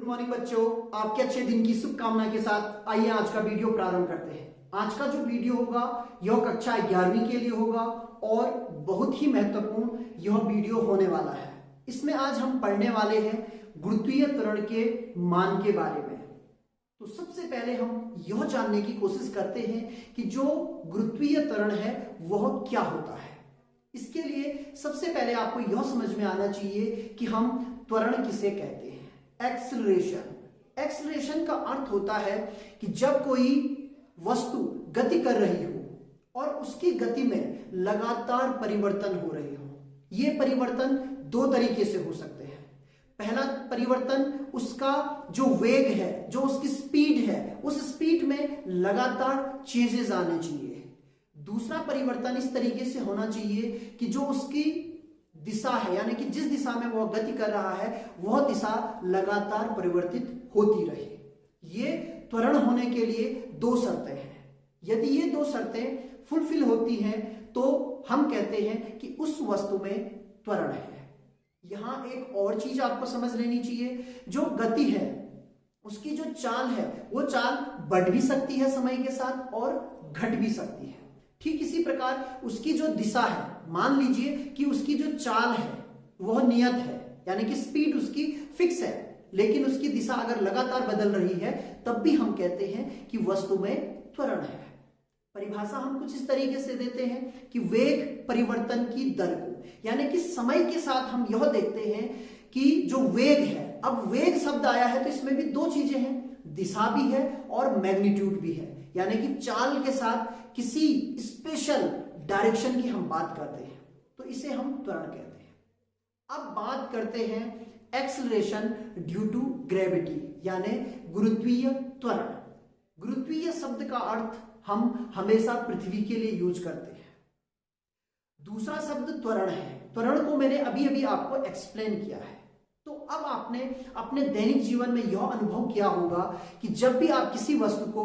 Good morning बच्चों, आपके अच्छे दिन की शुभकामना के साथ आइए आज का वीडियो प्रारंभ करते हैं। आज का जो वीडियो होगा यह कक्षा 11वीं के लिए होगा और बहुत ही महत्वपूर्ण यह वीडियो होने वाला है। इसमें आज हम पढ़ने वाले हैं गुरुत्वीय त्वरण के मान के बारे में। तो सबसे पहले हम यह जानने की कोशिश करते हैं कि जो गुरुत्वीय त्वरण है वह क्या होता है। इसके लिए सबसे पहले आपको यह समझ में आना चाहिए कि हम त्वरण किसे कहते हैं। एक्सेलरेशन का अर्थ होता है कि जब कोई वस्तु गति कर रही हो और उसकी गति में लगातार परिवर्तन हो रहे हो। ये परिवर्तन दो तरीके से हो सकते हैं। पहला परिवर्तन उसका जो वेग है, जो उसकी स्पीड है, उस स्पीड में लगातार चेंजेस आने चाहिए। दूसरा परिवर्तन इस तरीके से होना चाहिए कि जो उसकी दिशा है, यानी कि जिस दिशा में वह गति कर रहा है वह दिशा लगातार परिवर्तित होती रहे। ये त्वरण होने के लिए दो शर्तें हैं। यदि ये दो शर्तें फुलफिल होती हैं तो हम कहते हैं कि उस वस्तु में त्वरण है। यहां एक और चीज आपको समझ लेनी चाहिए, जो गति है उसकी जो चाल है वो चाल बढ़ भी सकती है समय के साथ और घट भी सकती है। ठीक इसी प्रकार उसकी जो दिशा है, मान लीजिए कि उसकी जो चाल है वह नियत है, यानी कि स्पीड उसकी फिक्स है, लेकिन उसकी दिशा अगर लगातार बदल रही है तब भी हम कहते हैं कि वस्तु में त्वरण है। परिभाषा हम कुछ इस तरीके से देते हैं कि वेग परिवर्तन की दर को, यानी कि समय के साथ हम यह देखते हैं कि जो वेग है, अब वेग शब्द आया है तो इसमें भी दो चीजें हैं, दिशा भी है और मैग्नीट्यूड भी है, यानी कि चाल के साथ किसी स्पेशल डायरेक्शन की हम बात करते हैं तो इसे हम त्वरण कहते हैं। अब बात करते हैं एक्सेलरेशन ड्यू टू ग्रेविटी, यानी गुरुत्वीय त्वरण। गुरुत्वीय शब्द का अर्थ हम हमेशा पृथ्वी के लिए यूज करते हैं। दूसरा शब्द त्वरण है। त्वरण को मैंने अभी अभी आपको एक्सप्लेन किया है। तो अब आपने अपने दैनिक जीवन में यह अनुभव किया होगा कि जब भी आप किसी वस्तु को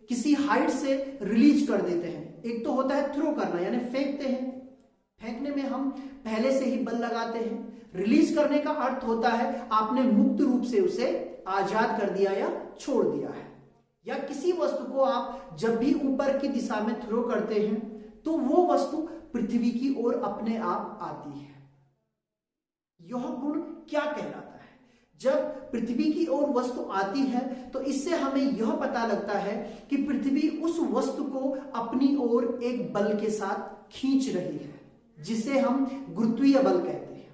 किसी हाइट से रिलीज कर देते हैं, एक तो होता है थ्रो करना, यानी फेंकते हैं, फेंकने में हम पहले से ही बल लगाते हैं। रिलीज करने का अर्थ होता है आपने मुक्त रूप से उसे आजाद कर दिया या छोड़ दिया है। या किसी वस्तु को आप जब भी ऊपर की दिशा में थ्रो करते हैं तो वो वस्तु पृथ्वी की ओर अपने आप आती है। यह गुण क्या कहलाता है? जब पृथ्वी की ओर वस्तु आती है तो इससे हमें यह पता लगता है कि पृथ्वी उस वस्तु को अपनी ओर एक बल के साथ खींच रही है, जिसे हम गुरुत्वीय बल कहते हैं।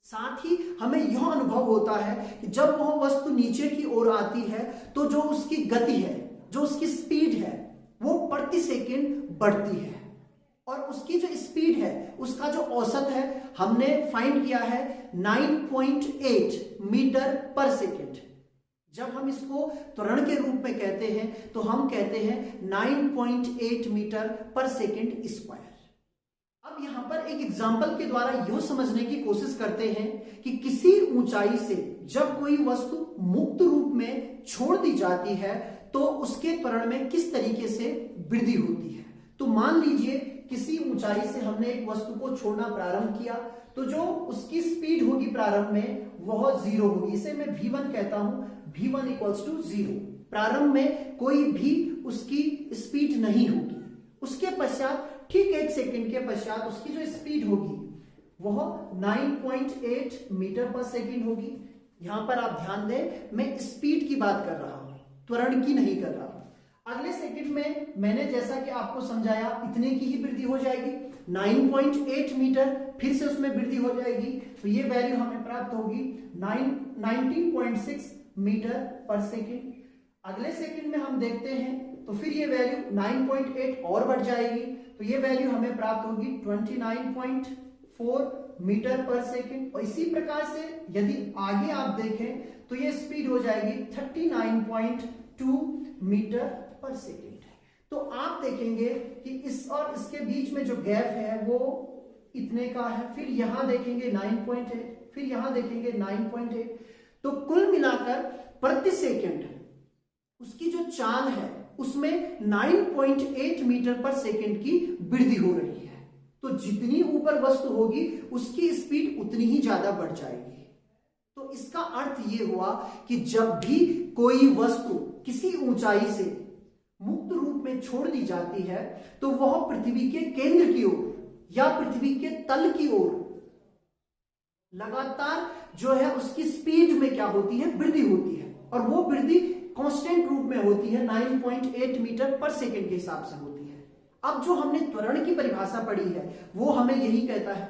साथ ही हमें यह अनुभव होता है कि जब वह वस्तु नीचे की ओर आती है तो जो उसकी गति है, जो उसकी स्पीड है, वो प्रति सेकंड बढ़ती है और उसकी जो स्पीड है उसका जो औसत है हमने फाइंड किया है 9.8 मीटर पर सेकंड। जब हम इसको त्वरण के रूप में कहते हैं तो हम कहते हैं 9.8 मीटर पर सेकंड स्क्वायर। अब यहां पर एक एग्जाम्पल के द्वारा यह समझने की कोशिश करते हैं कि किसी ऊंचाई से जब कोई वस्तु मुक्त रूप में छोड़ दी जाती है तो उसके त्वरण में किस तरीके से वृद्धि होती है। तो मान लीजिए किसी ऊंचाई से हमने एक वस्तु को छोड़ना प्रारंभ किया तो जो उसकी स्पीड होगी प्रारंभ में वह 0 होगी। इसे मैं v1 कहता हूं, v1 इक्वल्स टू 0। प्रारंभ में कोई भी उसकी स्पीड नहीं होगी। उसके पश्चात ठीक 1 सेकंड के पश्चात उसकी जो स्पीड होगी वह 9.8 मीटर पर सेकंड होगी। यहां पर आप ध्यान दें, मैं स्पीड की बात कर रहा हूं, त्वरण की नहीं कर रहा हूं। अगले सेकंड में मैंने जैसा कि आपको समझाया इतने की ही वृद्धि हो जाएगी, 9.8 मीटर, फिर से उसमें वृद्धि हो जाएगी तो ये वैल्यू हमें प्राप्त होगी 19.6 मीटर पर सेकंड। अगले सेकंड में हम देखते हैं तो फिर ये वैल्यू 9.8 और बढ़ जाएगी तो ये वैल्यू हमें प्राप्त होगी 29.4 मीटर पर सेकंड। और इसी प्रकार से यदि आगे आप देखें तो ये स्पीड हो जाएगी 39.2 मीटर पर सेकंड। तो आप देखेंगे कि इस और इसके बीच में जो गैप है वो इतने का है। फिर यहां देखेंगे 9.8, फिर यहां देखेंगे 9.8। तो कुल मिलाकर प्रति सेकंड उसकी जो चाल है उसमें 9.8 मीटर पर सेकंड की वृद्धि हो रही है। तो जितनी ऊपर वस्तु होगी उसकी स्पीड उतनी ही ज्यादा बढ़ जाएगी। तो इसका अर्थ ये हुआ कि जब भी कोई वस्तु किसी ऊंचाई से मुक्त रूप में छोड़ दी जाती है तो वह पृथ्वी के केंद्र की ओर या पृथ्वी के तल की ओर लगातार जो है उसकी स्पीड में क्या होती है, वृद्धि होती है। और वो वृद्धि कांस्टेंट रूप में होती है, 9.8 मीटर पर सेकंड के हिसाब से होती है। अब जो हमने त्वरण की परिभाषा पढ़ी है वो हमें यही कहता है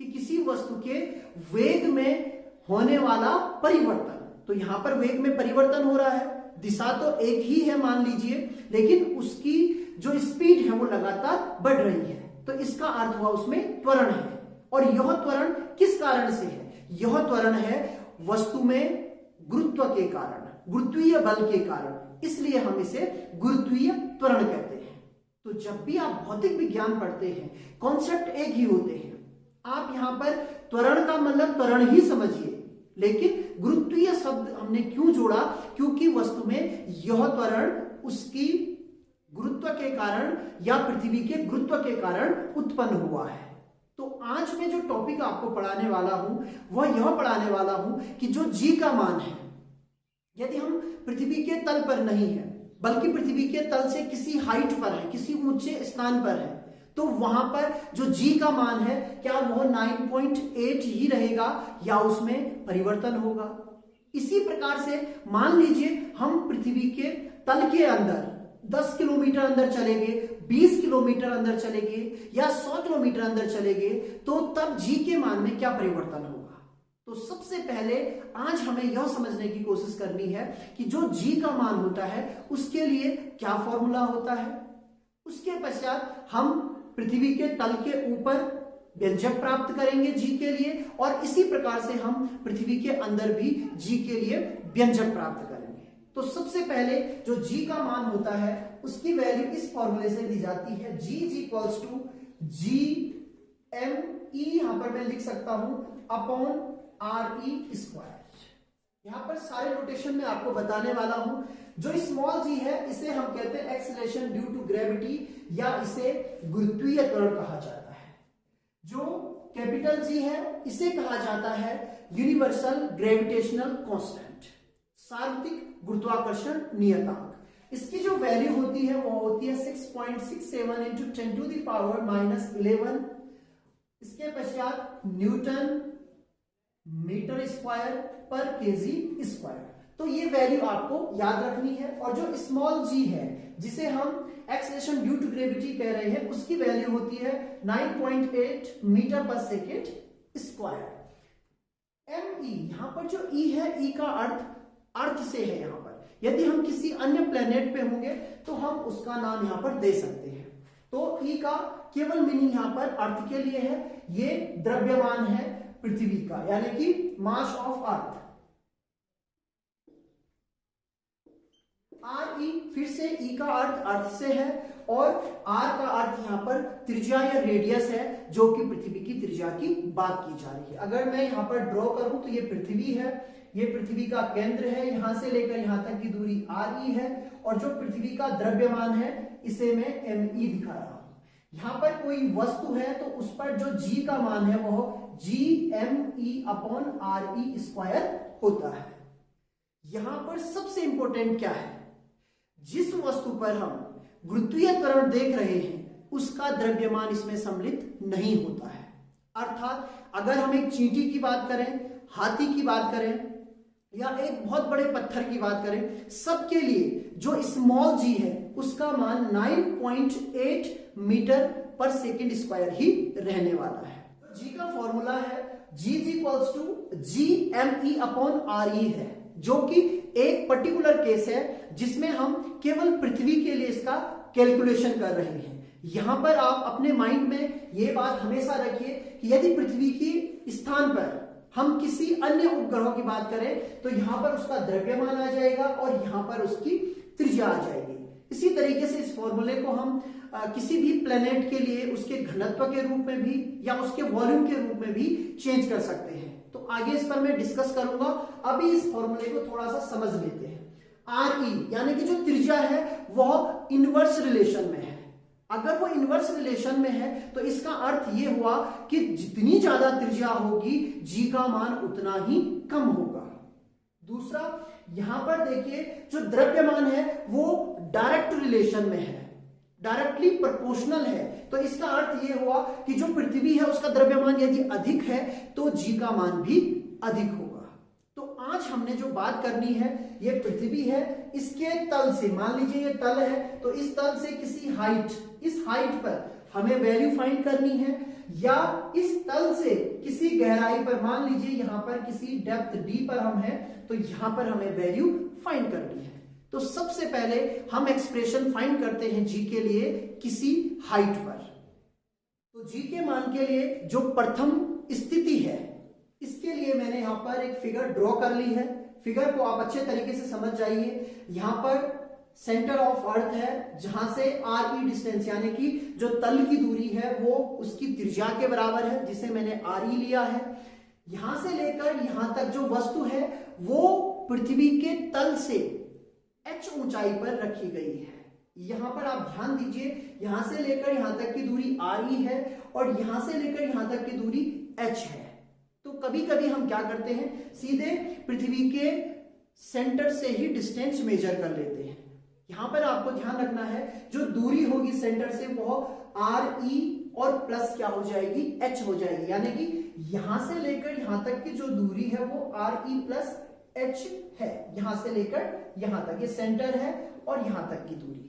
कि किसी वस्तु के वेग में होने वाला परिवर्तन। तो यहां पर वेग में परिवर्तन हो रहा है, दिशा तो एक ही है मान लीजिए, लेकिन उसकी जो स्पीड है वो लगातार बढ़ रही है, तो इसका अर्थ हुआ उसमें त्वरण है। और यह त्वरण किस कारण से है? यह त्वरण है वस्तु में गुरुत्व के कारण, गुरुत्वीय बल के कारण, इसलिए हम इसे गुरुत्वीय त्वरण कहते हैं। तो जब भी आप भौतिक विज्ञान पढ़ते हैं कॉन्सेप्ट एक ही होते हैं। आप यहां पर त्वरण का मतलब त्वरण ही समझिए, लेकिन गुरुत्वीय शब्द हमने क्यों जोड़ा? क्योंकि वस्तु में यह त्वरण उसकी गुरुत्व के कारण या पृथ्वी के गुरुत्व के कारण उत्पन्न हुआ है। तो आज मैं जो टॉपिक आपको पढ़ाने वाला हूं वह यह पढ़ाने वाला हूं कि जो जी का मान है, यदि हम पृथ्वी के तल पर नहीं है बल्कि पृथ्वी के तल से किसी हाइट पर है, किसी ऊंचे स्थान पर है, तो वहां पर जो जी का मान है क्या वह 9.8 ही रहेगा या उसमें परिवर्तन होगा? इसी प्रकार से मान लीजिए हम पृथ्वी के तल के अंदर 10 किलोमीटर अंदर चले गए, 20 किलोमीटर अंदर चले गए या 100 किलोमीटर अंदर चले गए, तो तब जी के मान में क्या परिवर्तन होगा? तो सबसे पहले आज हमें यह समझने की कोशिश करनी है कि जो जी का मान होता है उसके लिए क्या फॉर्मूला होता है। उसके पश्चात हम पृथ्वी के तल के ऊपर व्यंजक प्राप्त करेंगे जी के लिए, और इसी प्रकार से हम पृथ्वी के अंदर भी जी के लिए व्यंजक प्राप्त करेंगे। तो सबसे पहले जो जी का मान होता है उसकी वैल्यू इस फॉर्मूले से दी जाती है, G is equals to GME, यहां पर मैं लिख सकता हूं अपॉन RE स्क्वायर। यहां पर सारे नोटेशन में आपको बताने वाला हूं। जो स्मॉल जी है इसे हम कहते हैं एक्सीलरेशन ड्यू टू ग्रेविटी या इसे गुरुत्वीय त्वरण कहा जाता है। जो कैपिटल जी है इसे कहा जाता है यूनिवर्सल ग्रेविटेशनल कांस्टेंट, सार्वत्रिक गुरुत्वाकर्षण नियतांक। इसकी जो वैल्यू होती है वो होती है 6.67 इंटू 10 टू द पावर -11। इसके पश्चात न्यूटन मीटर स्क्वायर पर केजी स्क्वायर। तो ये वैल्यू आपको याद रखनी है। और जो स्मॉल जी है जिसे हम एक्सेलरेशन ड्यू टू ग्रेविटी कह रहे हैं उसकी वैल्यू होती है 9.8 मीटर पर सेकेंड स्क्वायर। ME, यहां पर जो E है, E का अर्थ से है। यहां पर यदि हम किसी अन्य प्लेनेट पे होंगे तो हम उसका नाम यहां पर दे सकते हैं। तो E का केवल मीनिंग यहां पर अर्थ के लिए है। ये द्रव्यमान है पृथ्वी का, यानी कि मास ऑफ अर्थ। RE फिर से E का अर्थ से है और R का अर्थ यहां पर त्रिज्या या रेडियस है, जो कि पृथ्वी की त्रिज्या की बात की जा रही है। अगर मैं यहां पर ड्रॉ करूं तो ये पृथ्वी है, ये पृथ्वी का केंद्र है, यहां से लेकर यहां तक की दूरी RE है, और जो पृथ्वी का द्रव्यमान है इसे मैं ME दिखा रहा हूं। यहां पर कोई वस्तु है तो उस पर जो G का मान है वह GME अपॉन RE स्क्वायर होता है। यहां पर सबसे इंपॉर्टेंट क्या है, जिस वस्तु पर हम गुरुत्वीय त्वरण देख रहे हैं उसका द्रव्यमान इसमें सम्मिलित नहीं होता है। अर्थात अगर हम एक चींटी की बात करें, हाथी की बात करें या एक बहुत बड़े पत्थर की बात करें, सबके लिए जो स्मॉल जी है उसका मान 9.8 मीटर पर सेकेंड स्क्वायर ही रहने वाला है। जी का फॉर्मूला है G equals to GME upon RE है, जो कि एक पर्टिकुलर केस है जिसमें हम केवल पृथ्वी के लिए इसका कैलकुलेशन कर रहे हैं। यहां पर आप अपने माइंड में ये बात हमेशा रखिए कि यदि पृथ्वी की स्थान पर हम किसी अन्य उपग्रह की बात करें तो यहां पर उसका द्रव्यमान आ जाएगा और यहां पर उसकी त्रिज्या आ जाएगी। इसी तरीके से इस फॉर्मूले को हम किसी भी प्लेनेट के लिए उसके घनत्व के रूप में भी या उसके वॉल्यूम के रूप में भी चेंज कर सकते हैं। तो आगे इस पर मैं डिस्कस करूंगा, अभी इस फॉर्मूले को थोड़ा सा समझ लेते हैं। RE यानी कि जो त्रिज्या है वह इनवर्स रिलेशन में है, अगर वो इनवर्स रिलेशन में है तो इसका अर्थ ये हुआ कि जितनी ज्यादा त्रिज्या होगी जी का मान उतना ही कम होगा। दूसरा, यहां पर देखिए जो द्रव्यमान है वो डायरेक्ट रिलेशन में है, डायरेक्टली प्रोपोर्शनल है, तो इसका अर्थ ये हुआ कि जो पृथ्वी है उसका द्रव्यमान यदि अधिक है तो जी का मान भी अधिक होगा। तो आज हमने जो बात करनी है, ये पृथ्वी है, इसके तल से, मान लीजिए ये तल है, तो इस तल से किसी हाइट, इस हाइट पर हमें वैल्यू फाइंड करनी है, या इस तल से किसी गहराई पर, मान लीजिए यहां पर किसी डेप्थ डी पर हम हैं, तो यहां पर हमें वैल्यू फाइंड करनी है। तो सबसे पहले हम एक्सप्रेशन फाइंड करते हैं जी के लिए किसी हाइट पर। तो जी के मान के लिए जो प्रथम स्थिति है, इसके लिए मैंने यहां पर एक फिगर ड्रॉ कर ली है। फिगर को आप अच्छे तरीके से समझ जाइए। यहां पर सेंटर ऑफ अर्थ है, जहां से आर ई डिस्टेंस यानी कि जो तल की दूरी है वो उसकी त्रिज्या के बराबर है, जिसे मैंने आर ई लिया है। यहां से लेकर यहां तक जो वस्तु है वो पृथ्वी के तल से h ऊंचाई पर रखी गई है। यहां पर आप ध्यान दीजिए, यहां से लेकर यहां तक की दूरी आर ई है और यहां से लेकर यहां तक की दूरी h है। तो कभी कभी हम क्या करते हैं, सीधे पृथ्वी के सेंटर से ही डिस्टेंस मेजर कर लेते हैं। यहां पर आपको ध्यान रखना है, जो दूरी होगी सेंटर से वो आर ई और प्लस क्या हो जाएगी, h हो जाएगी, यानी कि यहां से लेकर यहां तक की जो दूरी है वो आर ई प्लस h है, यहां से लेकर यहां तक, ये सेंटर है और यहां तक की दूरी।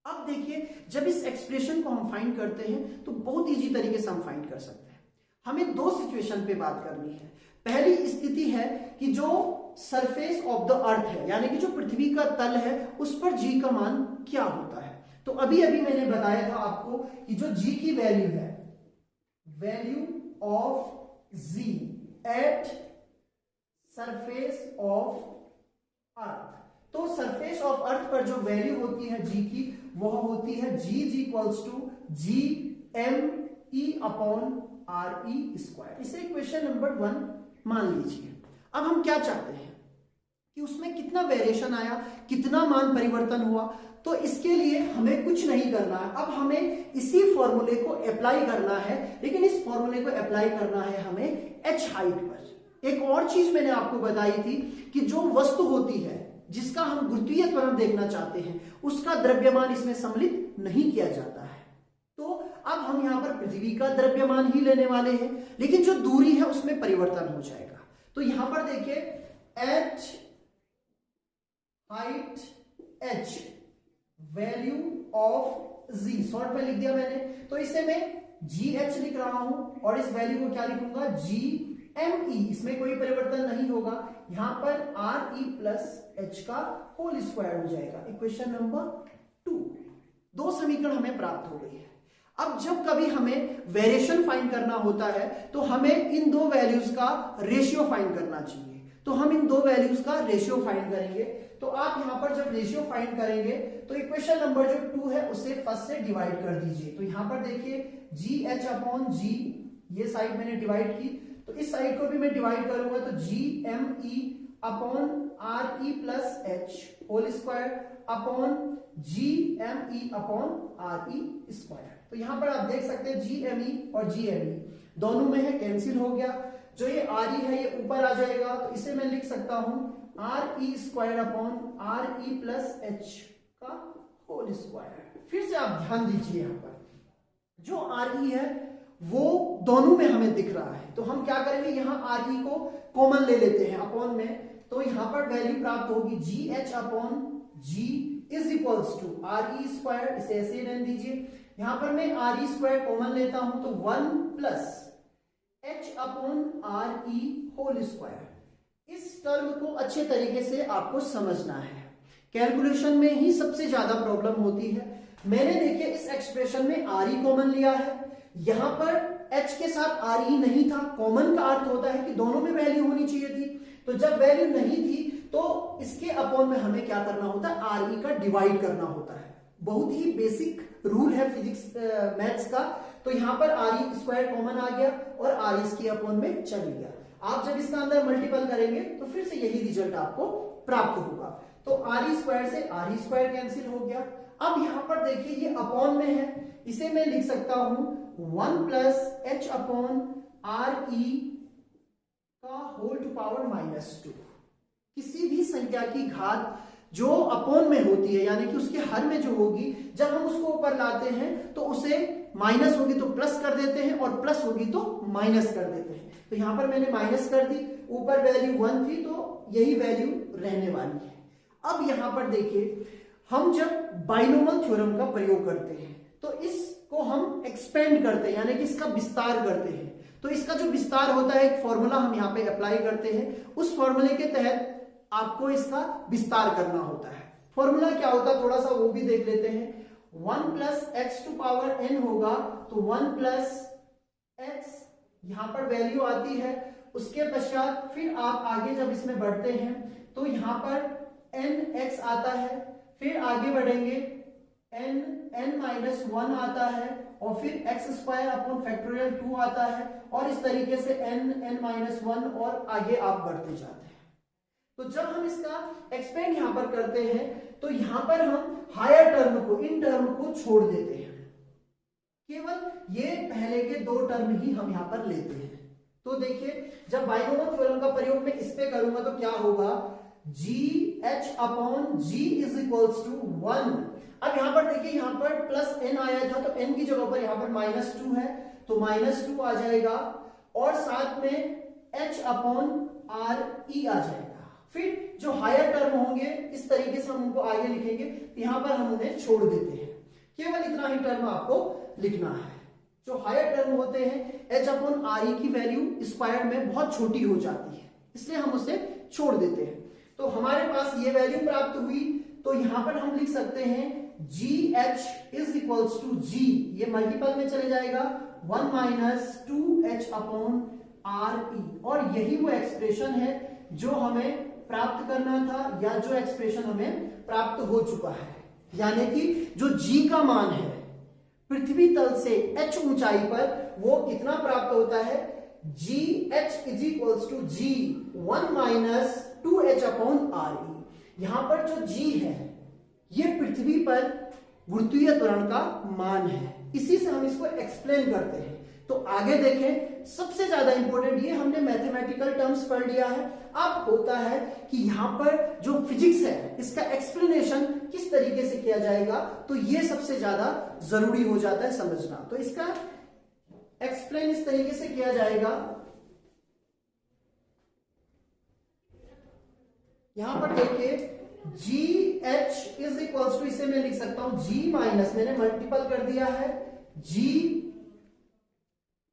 अब देखिए, जब इस एक्सप्रेशन को हम फाइंड करते हैं तो बहुत इजी तरीके से हम फाइंड कर सकते हैं। हमें दो सिचुएशन पे बात करनी है। पहली स्थिति है कि जो सरफेस ऑफ द अर्थ है, यानी कि जो पृथ्वी का तल है, उस पर जी का मान क्या होता है। तो अभी अभी मैंने बताया था आपको कि जो जी की वैल्यू है, value of G at surface of earth, तो सरफेस ऑफ अर्थ पर जो वैल्यू होती है जी की, वह होती है G is equals to G M E upon R E square. इसे क्वेश्चन नंबर 1 मान लीजिए। अब हम क्या चाहते हैं कि उसमें कितना वेरिएशन आया, कितना मान परिवर्तन हुआ। तो इसके लिए हमें कुछ नहीं करना है, अब हमें इसी फॉर्मूले को अप्लाई करना है, लेकिन इस फॉर्मूले को अप्लाई करना है हमें एच हाइट पर। एक और चीज मैंने आपको बताई थी कि जो वस्तु होती है जिसका हम गुरुत्वीय त्वरण देखना चाहते हैं, उसका द्रव्यमान इसमें सम्मिलित नहीं किया जाता है। तो अब हम यहां पर पृथ्वी का द्रव्यमान ही लेने वाले हैं, लेकिन जो दूरी है उसमें परिवर्तन हो जाएगा। तो यहां पर देखिए H height h value of z, short में लिख दिया मैंने, तो इसे मैं gh लिख रहा हूं और इस वैल्यू को क्या लिखूंगा, gme, इसमें कोई परिवर्तन नहीं होगा। यहां पर re प्लस h का होल स्क्वायर हो जाएगा। इक्वेशन नंबर 2, दो समीकरण हमें प्राप्त हो गई है। अब जब कभी हमें वेरिएशन फाइंड करना होता है तो हमें इन दो वैल्यूज का रेशियो फाइंड करना चाहिए। तो हम इन दो वैल्यूज का रेशियो फाइंड करेंगे। तो आप यहां पर जब रेशियो फाइंड करेंगे तो इक्वेशन नंबर जो 2 है उसे फर्स्ट से डिवाइड कर दीजिए। तो यहां पर देखिए जी एच अपॉन जी, ये साइड मैंने डिवाइड की, तो इस साइड को भी मैं डिवाइड करूंगा, तो G M E upon R E plus H whole square upon G M E upon R E square. तो यहां पर आप देख सकते हैं जी एम ई और जी एम ई दोनों में है, कैंसिल हो गया। जो ये आर ई है ये ऊपर आ जाएगा, तो इसे मैं लिख सकता हूं are E square upon R E plus H का होल स्क्वायर। फिर से आप ध्यान दीजिए, यहां पर जो आर ई है वो दोनों में हमें दिख रहा है, तो हम क्या करेंगे, यहां आर ई को कॉमन ले लेते हैं अपॉन में, तो यहां पर वैल्यू प्राप्त होगी G H upon G is equals to R E square. इसे ऐसे रहने दीजिए। यहां पर मैं आर ई स्क्वायर कॉमन लेता हूं, तो 1 plus H upon R E whole square. इस टर्म को अच्छे तरीके से आपको समझना है, कैलकुलेशन में ही सबसे ज्यादा प्रॉब्लम होती है। मैंने देखिए इस एक्सप्रेशन में आर ई कॉमन लिया है, यहां पर एच के साथ आर ई नहीं था। कॉमन का अर्थ होता है कि दोनों में वैल्यू होनी चाहिए थी, तो जब वैल्यू नहीं थी तो इसके अपॉन में हमें क्या करना होता है, आर ई का डिवाइड करना होता है। बहुत ही बेसिक रूल है फिजिक्स मैथ्स का। तो यहां पर आर ई स्क्वायर कॉमन आ गया और आर ई इसके अपॉन में चल गया। आप जब इसका अंदर मल्टीपल करेंगे तो फिर से यही रिजल्ट आपको प्राप्त होगा। तो आर स्क्वायर से आर स्क्वायर कैंसिल हो गया। अब यहां पर देखिए ये अपॉन में है, इसे मैं लिख सकता हूं 1 प्लस एच अपॉन आर ई का होल टू पावर -2। किसी भी संख्या की घात जो अपॉन में होती है यानी कि उसके हर में जो होगी, जब हम उसको ऊपर लाते हैं तो उसे माइनस होगी तो प्लस कर देते हैं और प्लस होगी तो माइनस कर देते हैं। तो यहां पर मैंने माइनस कर दी, ऊपर वैल्यू 1 थी तो यही वैल्यू रहने वाली है। अब यहां पर देखिए हम जब बाइनोमियल थ्योरम का प्रयोग करते हैं तो इसको हम एक्सपेंड करते हैं यानी कि इसका विस्तार करते हैं। तो इसका जो विस्तार होता है एक फॉर्मूला हम यहाँ पे अप्लाई करते हैं, उस फॉर्मूले के तहत आपको इसका विस्तार करना होता है। फॉर्मूला क्या होता है थोड़ा सा वो भी देख लेते हैं। 1 plus x to power n होगा तो 1 प्लस एक्स यहां पर वैल्यू आती है। उसके पश्चात फिर आप आगे जब इसमें बढ़ते हैं तो यहां पर n x आता है, फिर आगे बढ़ेंगे n माइनस 1 आता है और फिर एक्स स्क्वायर अपॉन फैक्टोरियल 2 आता है और इस तरीके से n माइनस 1 और आगे आप बढ़ते जाते हैं। तो जब हम इसका एक्सपेंड यहां पर करते हैं तो यहां पर हम हायर टर्म को, इन टर्म को छोड़ देते हैं, केवल ये पहले के 2 टर्म ही हम यहां पर लेते हैं। तो देखिए जब बाइनोमियल थ्योरम का प्रयोग मैं इस पे करूंगा तो क्या होगा, G H upon G is equals to 1। अब यहां पर देखिए यहां पर प्लस n आया था तो n की जगह पर यहां पर -2 है तो -2 आ जाएगा और साथ में h अपॉन आर ई आ जाएगा। फिर जो हायर टर्म होंगे इस तरीके से हम उनको आगे लिखेंगे, यहां पर हम उन्हें छोड़ देते हैं, केवल इतना ही टर्म आपको लिखना है। जो हायर टर्म होते हैं h अपॉन आर ई की वैल्यू स्क्वायर में बहुत छोटी हो जाती है, इसलिए हम उसे छोड़ देते हैं। तो हमारे पास ये वैल्यू प्राप्त हुई तो यहां पर हम लिख सकते हैं G H is equals to G, ये मल्टीपल में चले जाएगा 1 माइनस 2h अपॉन आर ई, और यही वो एक्सप्रेशन है जो हमें प्राप्त करना था या जो एक्सप्रेशन हमें प्राप्त हो चुका है। यानी कि जो g का मान है पृथ्वी तल से h ऊंचाई पर वो कितना प्राप्त होता है, G H is equals to G 1 minus 2h upon R E. यहां पर जो g है ये पृथ्वी पर गुरुत्वीय त्वरण का मान है, इसी से हम इसको एक्सप्लेन करते हैं। तो आगे देखें, सबसे ज्यादा इंपॉर्टेंट ये हमने मैथमेटिकल टर्म्स पढ़ लिया है। अब होता है कि यहां पर जो फिजिक्स है इसका एक्सप्लेनेशन किस तरीके से किया जाएगा, तो ये सबसे ज्यादा जरूरी हो जाता है समझना। तो इसका एक्सप्लेन इस तरीके से किया जाएगा, यहां पर देखिए G H is equals to, इसे मैं लिख सकता हूं जी माइनस, मैंने मल्टीपल कर दिया है जी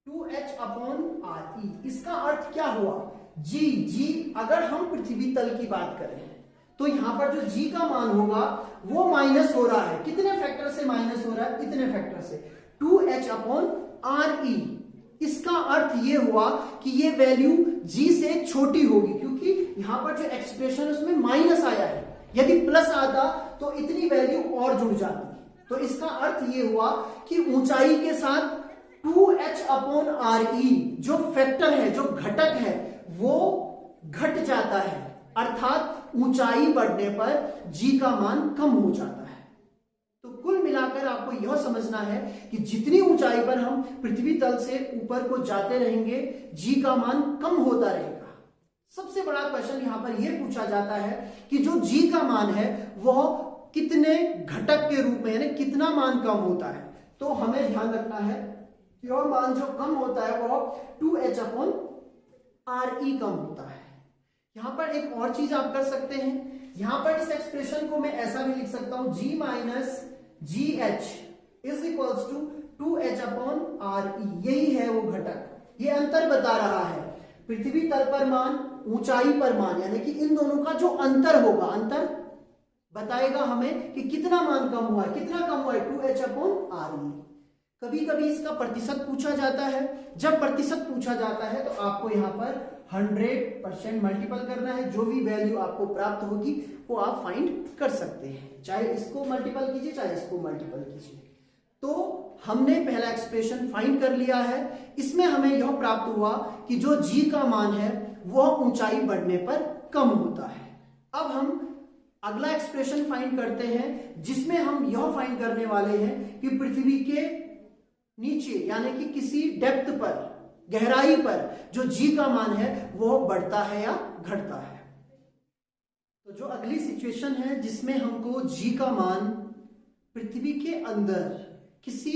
2h अपॉन आर ई। इसका अर्थ क्या हुआ, जी अगर हम पृथ्वी तल की बात करें तो यहां पर जो जी का मान होगा वो माइनस हो रहा है, कितने फैक्टर से माइनस हो रहा है, इतने फैक्टर से 2h अपॉन आर ई। इसका अर्थ ये हुआ कि ये वैल्यू g से छोटी होगी, क्योंकि यहां पर जो एक्सप्रेशन उसमें माइनस आया है, यदि प्लस आता तो इतनी वैल्यू और जुड़ जाती। तो इसका अर्थ ये हुआ कि ऊंचाई के साथ 2h अपॉन आर ई जो फैक्टर है, जो घटक है, वो घट जाता है, अर्थात ऊंचाई बढ़ने पर g का मान कम हो जाता है। तो कुल मिलाकर आपको यह समझना है कि जितनी ऊंचाई पर हम पृथ्वी तल से ऊपर को जाते रहेंगे g का मान कम होता रहेगा। सबसे बड़ा क्वेश्चन यहां पर यह पूछा जाता है कि जो g का मान है वह कितने घटक के रूप में, यानी कितना मान कम होता है। तो हमें ध्यान रखना है कि वह मान जो कम होता है वह 2h अपॉन आर ई कम होता है। यहां पर एक और चीज आप कर सकते हैं, यहां पर इस एक्सप्रेशन को मैं ऐसा भी लिख सकता हूं g minus G H is equals to 2h upon R E. यही है वो घटक, ये अंतर बता रहा है पृथ्वी तल पर मान, ऊंचाई पर मान, यानी कि इन दोनों का जो अंतर होगा, अंतर बताएगा हमें कि कितना मान कम हुआ है, कितना कम हुआ है 2h अपॉन आर ई। कभी कभी इसका प्रतिशत पूछा जाता है, जब प्रतिशत पूछा जाता है तो आपको यहाँ पर 100% मल्टीपल करना है, जो भी वैल्यू आपको प्राप्त होगी वो आप फाइंड कर सकते हैं, चाहे इसको मल्टीपल कीजिए चाहे इसको मल्टीपल कीजिए। तो हमने पहला एक्सप्रेशन फाइंड कर लिया है। इसमें हमें यह प्राप्त हुआ कि जो जी का मान है वह ऊंचाई बढ़ने पर कम होता है। अब हम अगला एक्सप्रेशन फाइंड करते हैं, जिसमें हम यह फाइंड करने वाले हैं कि पृथ्वी के नीचे यानी कि किसी डेप्थ पर, गहराई पर जो जी का मान है वह बढ़ता है या घटता है। तो जो अगली सिचुएशन है जिसमें हमको जी का मान पृथ्वी के अंदर किसी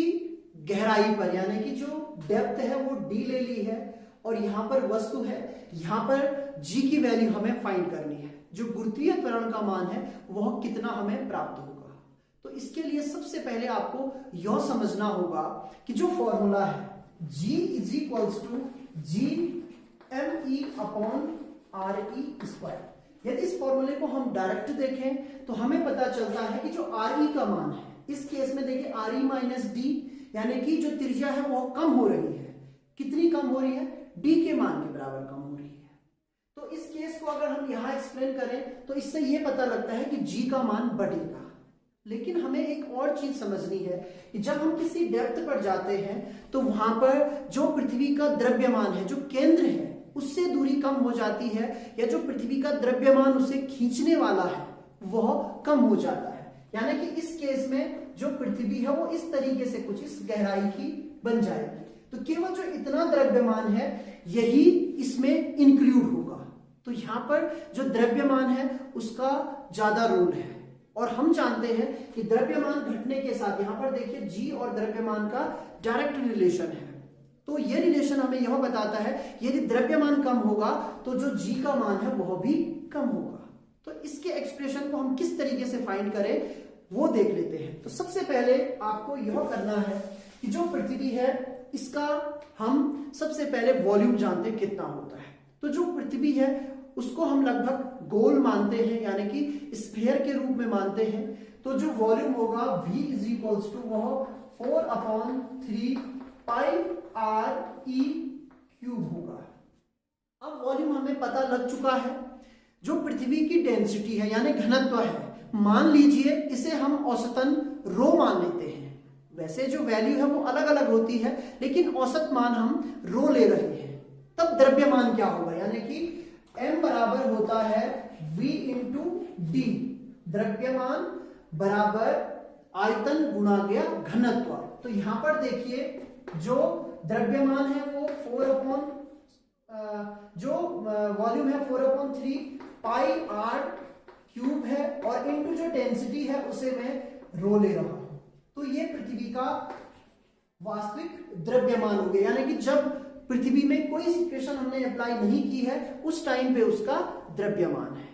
गहराई पर यानी कि जो डेप्थ है वो डी ले ली है और यहां पर वस्तु है, यहां पर जी की वैल्यू हमें फाइंड करनी है। जो गुरुत्वीय त्वरण का मान है वह कितना हमें प्राप्त होगा। तो इसके लिए सबसे पहले आपको यह समझना होगा कि जो फॉर्मूला है G is equals to G M E upon R E square, यदि इस फॉर्मूले को हम डायरेक्ट देखें तो हमें पता चलता है कि जो आर ई का मान है, इस केस में देखिए आर ई माइनस डी, यानी कि जो त्रिज्या है वह कम हो रही है। कितनी कम हो रही है? डी के मान के बराबर कम हो रही है। तो इस केस को अगर हम यहां एक्सप्लेन करें तो इससे यह पता लगता है कि जी का मान बढ़ेगा। लेकिन हमें एक और चीज समझनी है कि जब हम किसी डेप्थ पर जाते हैं तो वहां पर जो पृथ्वी का द्रव्यमान है, जो केंद्र है, उससे दूरी कम हो जाती है, या जो पृथ्वी का द्रव्यमान उसे खींचने वाला है वह कम हो जाता है। यानी कि इस केस में जो पृथ्वी है वो इस तरीके से कुछ इस गहराई की बन जाएगी। तो केवल जो इतना द्रव्यमान है यही इसमें इंक्लूड होगा। तो यहाँ पर जो द्रव्यमान है उसका ज्यादा रोल है, और हम जानते हैं कि द्रव्यमान घटने के साथ, यहाँ पर देखिए जी और द्रव्यमान का डायरेक्ट रिलेशन है। तो ये रिलेशन हमें यह बताता है यदि द्रव्यमान कम होगा तो जो जी का मान है वह भी कम होगा। तो इसके एक्सप्रेशन को हम किस तरीके से फाइंड करें वो देख लेते हैं। तो सबसे पहले आपको यह करना है कि जो पृथ्वी है इसका हम सबसे पहले वॉल्यूम जानते हैं कितना होता है। तो जो पृथ्वी है उसको हम लगभग गोल मानते हैं, यानी कि स्फीयर के रूप में मानते हैं। तो जो वॉल्यूम होगा V इज इक्वल्स टू वह 4/3 पाई आर ई क्यूब होगा। अब वॉल्यूम हमें पता लग चुका है। जो पृथ्वी की डेंसिटी है यानी घनत्व है, मान लीजिए इसे हम औसतन रो मान लेते हैं। वैसे जो वैल्यू है वो अलग अलग होती है, लेकिन औसत मान हम रो ले रहे हैं। तब द्रव्यमान क्या होगा, यानी कि m बराबर होता है v इंटू डी। द्रव्यमान बराबर आयतन गुणा गया घनत्व। तो यहां पर देखिए जो द्रव्यमान है वो 4 जो वॉल्यूम है 4/3 पाई आर क्यूब है, और इनटू जो डेंसिटी है उसे मैं रो ले रहा हूं। तो ये पृथ्वी का वास्तविक द्रव्यमान हो गया, यानी कि जब पृथ्वी में कोई सिचुएशन हमने अप्लाई नहीं की है उस टाइम पे उसका द्रव्यमान है।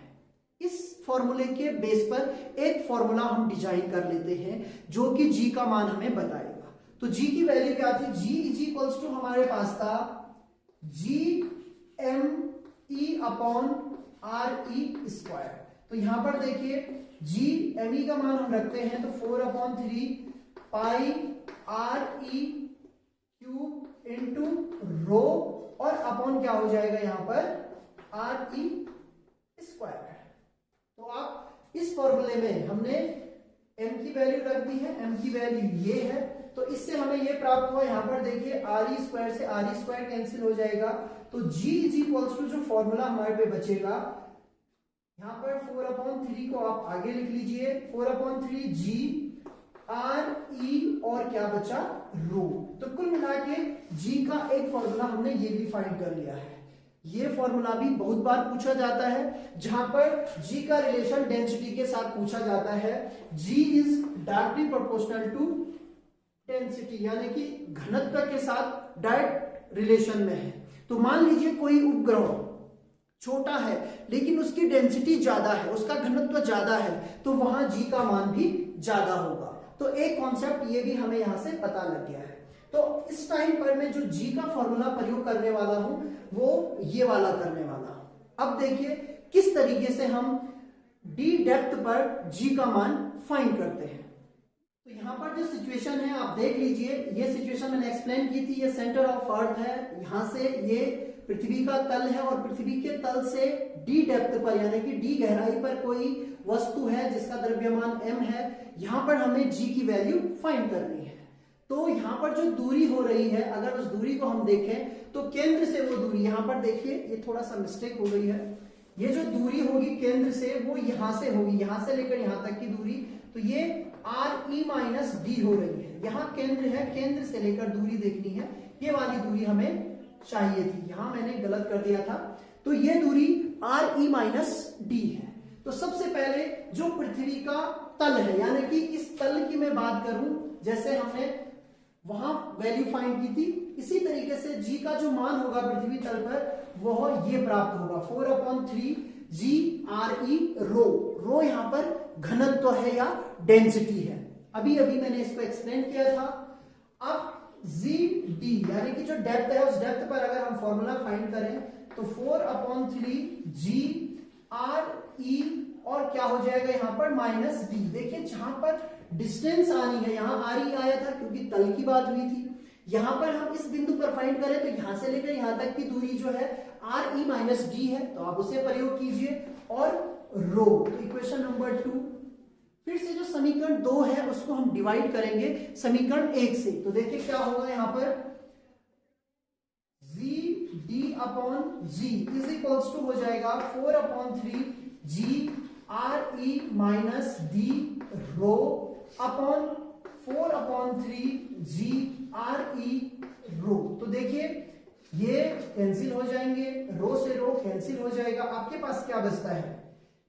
इस फॉर्मूले के बेस पर एक फॉर्मूला हम डिजाइन कर लेते हैं जो कि जी का मान हमें बताएगा। तो जी की वैल्यू क्या थी? जी इज इक्वल्स टू हमारे पास था G M E upon R E square. तो यहां पर देखिए जी एम ई का मान हम रखते हैं तो 4/3 pi R E cube into rho, और अपॉन क्या हो जाएगा यहां पर आर ई स्क्वायर। तो आप इस फॉर्मूले में हमने m की वैल्यू रख दी है, m की वैल्यू ये है। तो इससे हमें ये प्राप्त हुआ, यहां पर देखिए आर ई स्क्वायर से आर ई स्क्वायर कैंसिल हो जाएगा। तो g इज इक्वल्स टू जो फॉर्मूला हमारे पे बचेगा, यहां पर 4/3 को आप आगे लिख लीजिए, 4/3 जी आर ई और क्या बचा रो। तो कुल मिला के जी का एक फॉर्मूला हमने ये भी फाइंड कर लिया है। ये फॉर्मूला भी बहुत बार पूछा जाता है, जहां पर जी का रिलेशन डेंसिटी के साथ पूछा जाता है। G is directly proportional to density, यानी कि घनत्व के साथ डायरेक्ट रिलेशन में है। तो मान लीजिए कोई उपग्रह छोटा है लेकिन उसकी डेंसिटी ज्यादा है, उसका घनत्व ज्यादा है, तो वहां जी का मान भी ज्यादा होगा। तो एक कॉन्सेप्ट ये भी हमें यहां से पता लग गया है। तो इस टाइम पर मैं जो जी का फॉर्मूला प्रयोग करने वाला हूं वो ये वाला करने वाला हूं। अब देखिए किस तरीके से हम डी डेप्थ पर जी का मान फाइंड करते हैं। तो यहां पर जो सिचुएशन है आप देख लीजिए, ये सिचुएशन मैंने एक्सप्लेन की थी। ये सेंटर ऑफ अर्थ है, यहां से ये पृथ्वी का तल है, और पृथ्वी के तल से डी डेप्थ पर यानी कि डी गहराई पर कोई वस्तु है जिसका द्रव्यमान m है। यहां पर हमें g की वैल्यू फाइंड करनी है। तो यहां पर जो दूरी हो रही है, अगर उस दूरी को हम देखें तो केंद्र से वो दूरी, यहां पर देखिए ये थोड़ा सा मिस्टेक हो गई है, ये जो दूरी होगी केंद्र से वो यहां से होगी, यहां से लेकर यहां तक की दूरी, तो ये RE माइनस डी हो रही है। यहां केंद्र है, केंद्र से लेकर दूरी देखनी है, ये वाली दूरी हमें चाहिए थी, यहां मैंने गलत कर दिया था। तो ये दूरी RE माइनस डी है। तो सबसे पहले जो पृथ्वी का तल है, यानी कि इस तल की मैं बात करूं, जैसे हमने वहां वैल्यू फाइंड की थी, इसी तरीके से g का जो मान होगा पृथ्वी तल पर वह ये प्राप्त होगा 4/3 GRE रो। रो यहां पर घनत्व है या डेंसिटी है, अभी अभी मैंने इसको एक्सप्लेन किया था। अब GD यानी कि जो डेप्थ है, उस डेप्थ पर अगर हम फॉर्मूला फाइंड करें तो 4/3 GRE और क्या हो जाएगा यहां पर माइनस डी। देखिए जहां पर डिस्टेंस आनी है, यहां RE आया था क्योंकि तल की बात हुई थी, यहां पर हम इस बिंदु पर फाइंड करें तो यहां से लेकर यहां तक की दूरी जो है RE माइनस डी है, तो आप उसे प्रयोग कीजिए और रो। तो इक्वेशन नंबर 2, फिर से जो समीकरण 2 है उसको हम डिवाइड करेंगे समीकरण 1 से। तो देखिए क्या होगा यहां पर, GD/G इज इक्वल्स टू हो जाएगा 4/3 GRE minus D rho upon 4/3 GRE रो। तो देखिए ये कैंसिल हो जाएंगे, रो से रो कैंसिल हो जाएगा, आपके पास क्या बचता है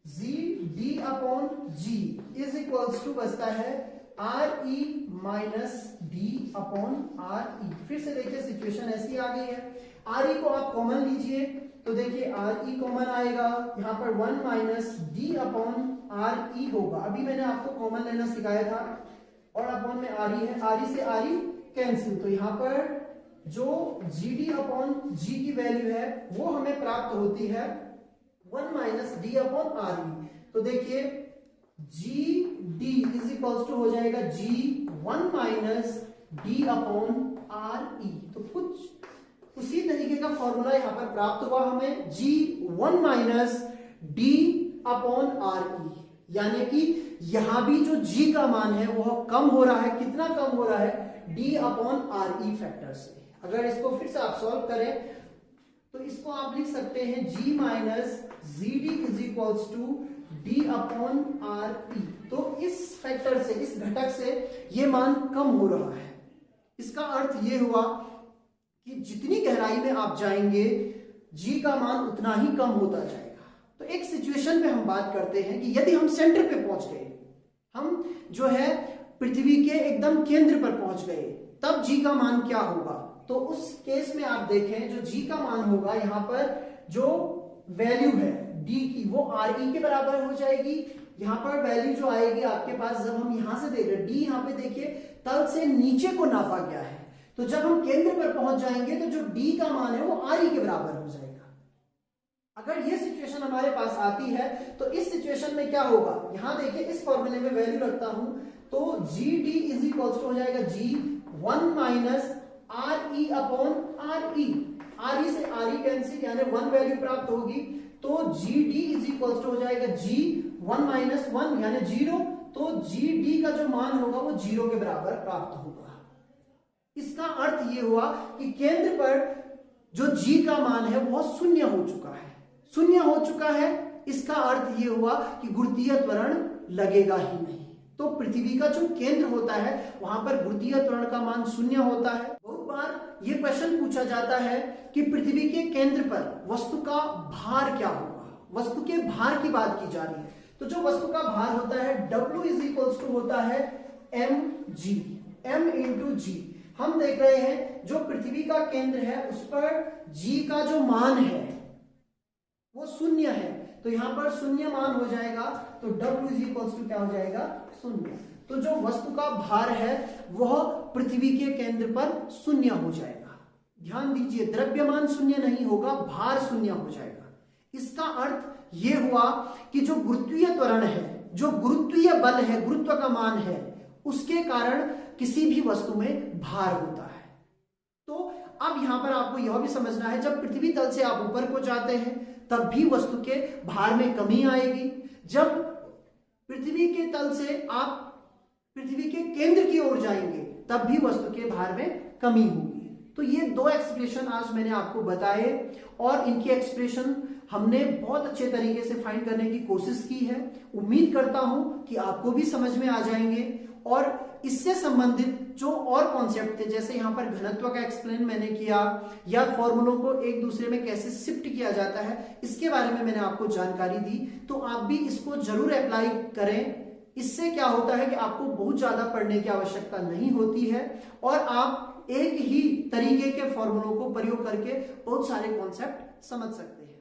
GD/G इज इक्वल्स टू बचता है RE माइनस D/RE। फिर से देखिए सिचुएशन ऐसी आ गई है, RE को आप कॉमन लीजिए तो देखिए RE कॉमन आएगा, यहां पर 1 माइनस D/RE होगा, अभी मैंने आपको कॉमन लेना सिखाया था, और अपॉन में RE है, RE से RE कैंसिल, तो यहां पर जो GD/G की वैल्यू है वो हमें प्राप्त होती है 1 माइनस D/RE। तो देखिए GD इज इक्वल्स टू हो जाएगा G1 माइनस D/RE। तो कुछ उसी तरीके का फॉर्मूला यहां पर प्राप्त हुआ हमें, G1 माइनस D/RE, यानी कि यहां भी जो G का मान है वह कम हो रहा है, कितना कम हो रहा है D/RE फैक्टर से। अगर इसको फिर से आप सॉल्व करें तो इसको आप लिख सकते हैं G minus GD is equals to D/RE। तो इस फैक्टर से, इस घटक से ये मान कम हो रहा है, इसका अर्थ ये हुआ कि जितनी गहराई में आप जाएंगे G का मान उतना ही कम होता जाएगा। तो एक सिचुएशन पे हम बात करते हैं कि यदि हम सेंटर पे पहुंच गए, हम जो है पृथ्वी के एकदम केंद्र पर पहुंच गए, तब G का मान क्या होगा। तो उस केस में आप देखें जो G का मान होगा, यहां पर जो वैल्यू है D की वो RE के बराबर हो जाएगी। यहां पर वैल्यू जो आएगी आपके पास, जब हम यहां से देख रहे हैं D यहां पे देखिए तल से नीचे को नापा गया है, तो जब हम केंद्र पर पहुंच जाएंगे तो जो D का मान है वो RE के बराबर हो जाएगा। अगर ये सिचुएशन हमारे पास आती है तो इस सिचुएशन में क्या होगा, यहां देखिए इस फॉर्मूले में वैल्यू रखता हूं तो GD इज इक्वल टू हो जाएगा G1 माइनस RE/RE। RE से RE कैंसिल, यानी 1 वैल्यू प्राप्त होगी, तो GD इज इक्वल टू हो जाएगा G1 माइनस 1 यानी 0। तो GD का जो मान होगा वो 0 के बराबर प्राप्त होगा। इसका अर्थ ये हुआ कि केंद्र पर जो G का मान है वह शून्य हो चुका है, शून्य हो चुका है। इसका अर्थ ये हुआ कि गुरुत्वीय त्वरण लगेगा ही नहीं। तो पृथ्वी का जो केंद्र होता है वहां पर गुरुत्वीय त्वरण का मान शून्य होता है। बहुत बार ये क्वेश्चन पूछा जाता है कि पृथ्वी के केंद्र पर वस्तु का भार क्या होगा, वस्तु के भार की बात की जा रही है। तो जो वस्तु का भार होता है W इज इक्वल्स टू होता है mg, m इंटू जी। हम देख रहे हैं जो पृथ्वी का केंद्र है उस पर G का जो मान है वो शून्य है, तो यहां पर शून्य मान हो जाएगा, तो W इज इक्वल्स टू क्या हो जाएगा, शून्य। तो जो वस्तु का भार है वह पृथ्वी के केंद्र पर शून्य हो जाएगा। ध्यान दीजिए, द्रव्यमान शून्य नहीं होगा, भार शून्य हो जाएगा। इसका अर्थ यह हुआ कि जो गुरुत्वीय त्वरण है, जो गुरुत्वीय बल है, गुरुत्व का मान है, उसके कारण किसी भी वस्तु में भार होता है। तो अब यहां पर आपको यह भी समझना है, जब पृथ्वी तल से आप ऊपर को जाते हैं तब भी वस्तु के भार में कमी आएगी। जब पृथ्वी के तल से आप पृथ्वी के केंद्र की ओर जाएंगे तब भी वस्तु के भार में कमी होगी। तो ये दो एक्सप्रेशन आज मैंने आपको बताए और इनकी एक्सप्रेशन हमने बहुत अच्छे तरीके से फाइंड करने की कोशिश की है। उम्मीद करता हूं कि आपको भी समझ में आ जाएंगे और इससे संबंधित जो और कॉन्सेप्ट थे, जैसे यहाँ पर घनत्व का एक्सप्लेन मैंने किया या फॉर्मूलों को एक दूसरे में कैसे शिफ्ट किया जाता है, इसके बारे में मैंने आपको जानकारी दी। तो आप भी इसको जरूर अप्लाई करें। इससे क्या होता है कि आपको बहुत ज्यादा पढ़ने की आवश्यकता नहीं होती है और आप एक ही तरीके के फॉर्मूलों को प्रयोग करके बहुत सारे कॉन्सेप्ट समझ सकते हैं।